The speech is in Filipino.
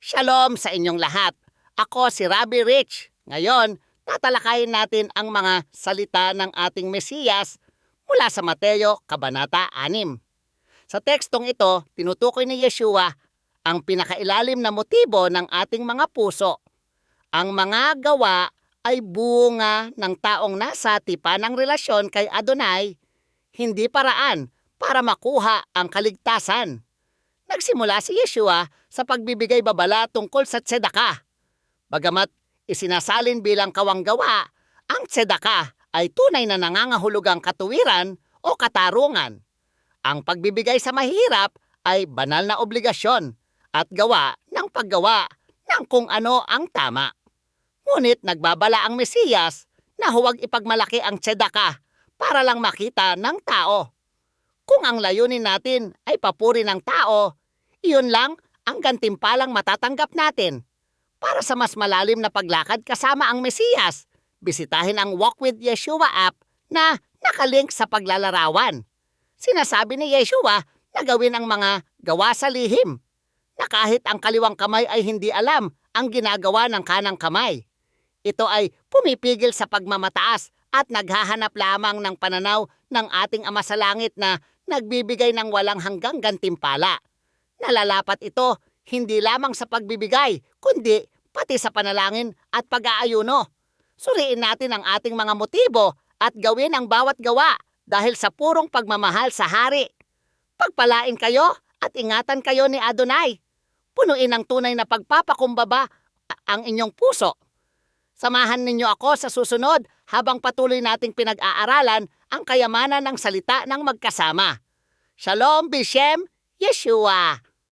Shalom sa inyong lahat. Ako si Rabbi Rich. Ngayon, tatalakayin natin ang mga salita ng ating Mesiyas mula sa Mateo, Kabanata 6. Sa tekstong ito, tinutukoy ni Yeshua ang pinakailalim na motibo ng ating mga puso. Ang mga gawa ay bunga ng taong nasa tipan ng relasyon kay Adonai, hindi paraan para makuha ang kaligtasan. Nagsimula si Yeshua sa pagbibigay babala tungkol sa tzedakah. Bagamat isinasalin bilang kawanggawa, ang tzedakah ay tunay na nangangahulugang katuwiran o katarungan. Ang pagbibigay sa mahirap ay banal na obligasyon at gawa ng paggawa ng kung ano ang tama. Ngunit nagbabala ang Mesiyas na huwag ipagmalaki ang tzedakah para lang makita ng tao. Kung ang layunin natin ay papuri ng tao, iyon lang ang gantimpalang matatanggap natin. Para sa mas malalim na paglakad kasama ang Mesiyas, bisitahin ang Walk with Yeshua app na nakalink sa paglalarawan. Sinasabi ni Yeshua na gawin ang mga gawa sa lihim, na kahit ang kaliwang kamay ay hindi alam ang ginagawa ng kanang kamay. Ito ay pumipigil sa pagmamataas at naghahanap lamang ng pananaw ng ating Ama sa Langit na nagbibigay ng walang hanggang gantimpala. Nalalapat ito hindi lamang sa pagbibigay, kundi pati sa panalangin at pag-aayuno. Suriin natin ang ating mga motibo at gawin ang bawat gawa dahil sa purong pagmamahal sa Hari. Pagpalain kayo at ingatan kayo ni Adonai. Punuin ng tunay na pagpapakumbaba ang inyong puso. Samahan ninyo ako sa susunod habang patuloy nating pinag-aaralan ang kayamanan ng salita ng magkasama. Shalom Bishem Yeshua!